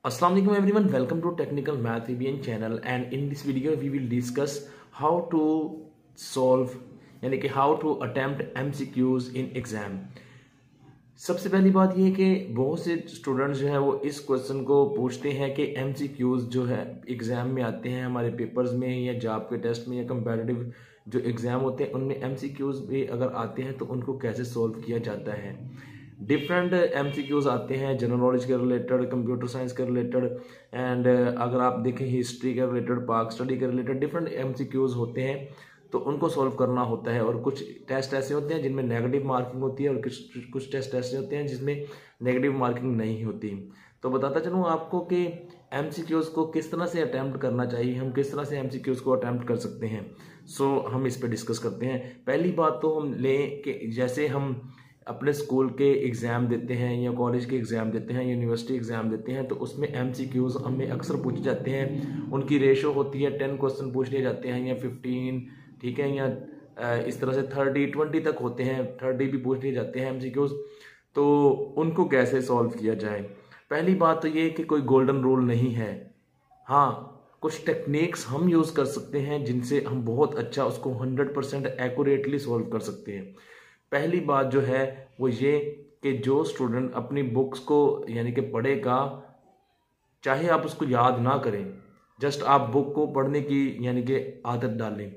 Assalamu alaikum everyone, welcome to Technical Math VBN channel and in this video we will discuss how to solve यानी कि how to attempt MCQs in exam। सबसे पहली बात ये है कि बहुत से स्टूडेंट्स जो है वो इस क्वेश्चन को पूछते हैं कि MCQs जो है एग्जाम में आते हैं हमारे पेपर्स में या जॉब के टेस्ट में या कंपैरेटिव जो एग्जाम होते हैं उनमें MCQs भी अगर आते हैं तो उनको कैसे सॉल्व किया जाता है। डिफरेंट MCQs आते हैं जनरल नॉलेज के रिलेटेड, कंप्यूटर साइंस के रिलेटेड एंड अगर आप देखें हिस्ट्री के रिलेटेड, पाक स्टडी के रिलेटेड डिफरेंट MCQs होते हैं तो उनको सॉल्व करना होता है। और कुछ टेस्ट ऐसे होते हैं जिनमें नेगेटिव मार्किंग होती है और कुछ टेस्ट ऐसे होते हैं जिसमें नेगेटिव मार्किंग नहीं होती। तो बताता चलूँ आपको कि MCQs को किस तरह से अटैम्प्ट करना चाहिए, हम किस तरह से MCQs को अटैम्प्ट कर सकते हैं। हम इस पर डिस्कस करते हैं। पहली बात तो हम लें कि जैसे हम अपने स्कूल के एग्ज़ाम देते हैं या कॉलेज के एग्ज़ाम देते हैं, यूनिवर्सिटी एग्ज़ाम देते हैं तो उसमें MCQs हमें अक्सर पूछे जाते हैं। उनकी रेशो होती है 10 क्वेश्चन पूछ लिए जाते हैं या 15, ठीक है, या इस तरह से 30-20 तक होते हैं, 30 भी पूछ लिए जाते हैं MCQs। तो उनको कैसे सॉल्व किया जाए। पहली बात तो ये कि कोई गोल्डन रूल नहीं है। हाँ, कुछ टेक्निक्स हम यूज़ कर सकते हैं जिनसे हम बहुत अच्छा उसको 100% एक्यूरेटली सॉल्व कर सकते हैं। पहली बात जो है वो ये कि जो स्टूडेंट अपनी बुक्स को यानी कि पढ़ेगा, चाहे आप उसको याद ना करें, जस्ट आप बुक को पढ़ने की यानी कि आदत डालें।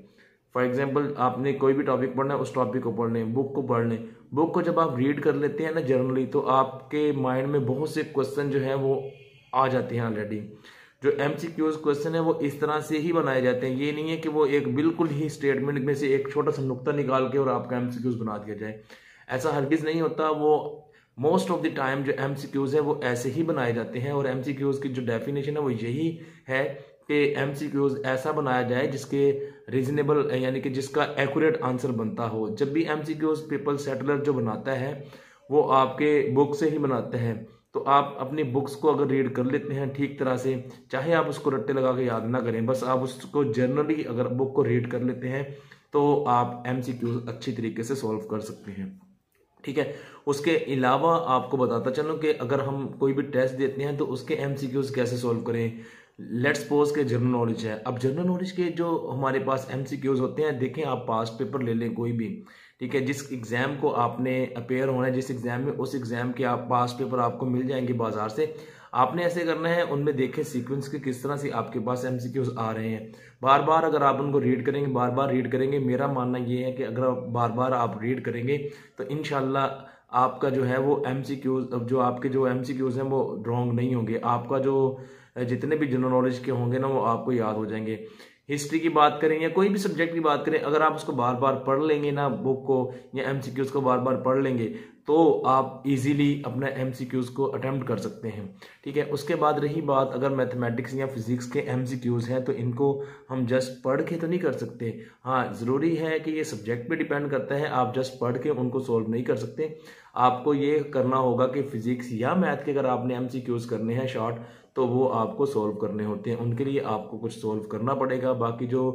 फॉर एग्जांपल आपने कोई भी टॉपिक पढ़ना है, उस टॉपिक को पढ़ लें, बुक को पढ़ लें। बुक को जब आप रीड कर लेते हैं ना जनरली, तो आपके माइंड में बहुत से क्वेश्चन जो है वो आ जाते हैं ऑलरेडी। जो MCQs क्वेश्चन है वो इस तरह से ही बनाए जाते हैं। ये नहीं है कि वो एक बिल्कुल ही स्टेटमेंट में से एक छोटा सा नुक्ता निकाल के और आपका MCQs बना दिया जाए, ऐसा हरगिज नहीं होता। वो मोस्ट ऑफ द टाइम जो MCQs है वो ऐसे ही बनाए जाते हैं। और MCQs की जो डेफिनेशन है वो यही है कि MCQs ऐसा बनाया जाए जिसके रीजनेबल यानी कि जिसका एक्यूरेट आंसर बनता हो। जब भी MCQs पेपर सेटलर जो बनाता है वो आपके बुक से ही बनाते हैं। तो आप अपनी बुक्स को अगर रीड कर लेते हैं ठीक तरह से, चाहे आप उसको रट्टे लगा के याद ना करें, बस आप उसको जनरली अगर बुक को रीड कर लेते हैं तो आप MCQs अच्छी तरीके से सॉल्व कर सकते हैं, ठीक है। उसके अलावा आपको बताता चलूँ कि अगर हम कोई भी टेस्ट देते हैं तो उसके MCQs कैसे सॉल्व करें। लेट्स सपोज के जनरल नॉलेज है। अब जनरल नॉलेज के जो हमारे पास MCQs होते हैं, देखें आप पास्ट पेपर ले लें कोई भी, ठीक है, जिस एग्ज़ाम को आपने अपेयर होना है, जिस एग्ज़ाम में, उस एग्ज़ाम के आप पास पेपर आपको मिल जाएंगे बाजार से। आपने ऐसे करना है, उनमें देखें सीक्वेंस के किस तरह से आपके पास MCQs आ रहे हैं। बार बार अगर आप उनको रीड करेंगे, बार बार रीड करेंगे, मेरा मानना ये है कि अगर बार बार आप रीड करेंगे तो इंशाल्लाह आपका जो है वो MCQs, जो आपके जो MCQs हैं वो रॉन्ग नहीं होंगे। आपका जो जितने भी जनरल नॉलेज के होंगे ना वो आपको याद हो जाएंगे। हिस्ट्री की बात करें या कोई भी सब्जेक्ट की बात करें, अगर आप उसको बार बार पढ़ लेंगे ना, बुक को या MCQs को बार बार पढ़ लेंगे तो आप इजीली अपना MCQs को अटेम्प्ट कर सकते हैं, ठीक है। उसके बाद रही बात, अगर मैथमेटिक्स या फिजिक्स के MCQs हैं तो इनको हम जस्ट पढ़ के तो नहीं कर सकते। हाँ, ज़रूरी है कि ये सब्जेक्ट पे डिपेंड करता है, आप जस्ट पढ़ के उनको सॉल्व नहीं कर सकते। आपको ये करना होगा कि फिजिक्स या मैथ के अगर आपने MCQs करने हैं शॉर्ट, तो वो आपको सॉल्व करने होते हैं। उनके लिए आपको कुछ सॉल्व करना पड़ेगा। बाकी जो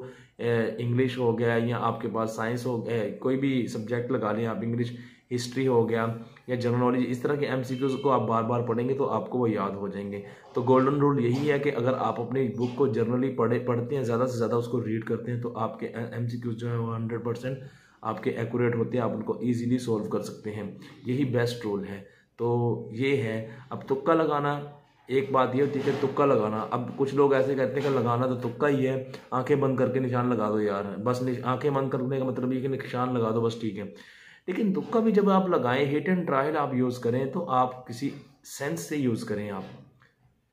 इंग्लिश हो गया या आपके पास साइंस हो गया, कोई भी सब्जेक्ट लगा लें आप, इंग्लिश, हिस्ट्री हो गया या जनरल नॉलेज, इस तरह के MCQs को आप बार बार पढ़ेंगे तो आपको वो याद हो जाएंगे। तो गोल्डन रूल यही है कि अगर आप अपनी बुक को जनरली पढ़ते हैं, ज़्यादा से ज़्यादा उसको रीड करते हैं, तो आपके MCQs जो है वो 100% आपके एक्यूरेट होते हैं, आप उनको ईजिली सॉल्व कर सकते हैं। यही बेस्ट रूल है। तो ये है। अब तुक्का लगाना, एक बात ये होती है कि तुक्का लगाना, अब कुछ लोग ऐसे कहते हैं कि लगाना तो तुक्का ही है, आंखें बंद करके निशान लगा दो यार, बस आंखें बंद करने का मतलब ये कि निशान लगा दो बस, ठीक है। लेकिन तुक्का भी जब आप लगाएं, हिट एंड ट्रायल आप यूज़ करें तो आप किसी सेंस से यूज़ करें। आप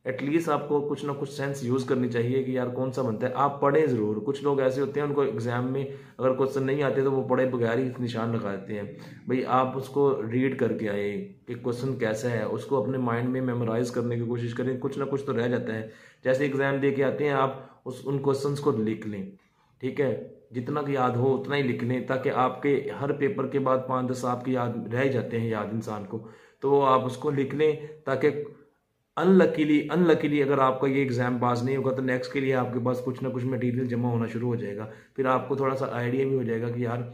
एटलीस्ट आपको कुछ ना कुछ सेंस यूज़ करनी चाहिए कि यार कौन सा बनता है। आप पढ़ें ज़रूर। कुछ लोग ऐसे होते हैं उनको एग्जाम में अगर क्वेश्चन नहीं आते तो वो पढ़े बगैर ही निशान लगा देते हैं। भाई आप उसको रीड करके आए कि क्वेश्चन कैसा है, उसको अपने माइंड में मेमोराइज करने की कोशिश करें, कुछ ना कुछ तो रह जाता है। जैसे एग्जाम दे के आते हैं आप उन क्वेश्चंस को लिख लें, ठीक है, जितना कि याद हो उतना ही लिख लें, ताकि आपके हर पेपर के बाद 5-10 आपकी याद रह जाते हैं, याद इंसान को, तो आप उसको लिख लें ताकि अनलकीली अगर आपका ये एग्जाम पास नहीं होगा तो नेक्स्ट के लिए आपके पास कुछ ना कुछ मटेरियल जमा होना शुरू हो जाएगा। फिर आपको थोड़ा सा आइडिया भी हो जाएगा कि यार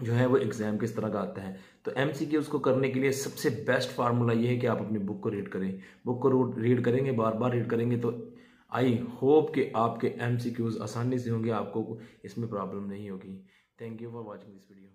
जो है वो एग्जाम किस तरह का आता है। तो एमसीक्यूज को करने के लिए सबसे बेस्ट फार्मूला ये है कि आप अपनी बुक को रीड करें। बुक को रीड करेंगे, बार बार रीड करेंगे, तो आई होप कि आपके एमसीक्यूज आसानी से होंगे, आपको इसमें प्रॉब्लम नहीं होगी। Thank you for watching this video.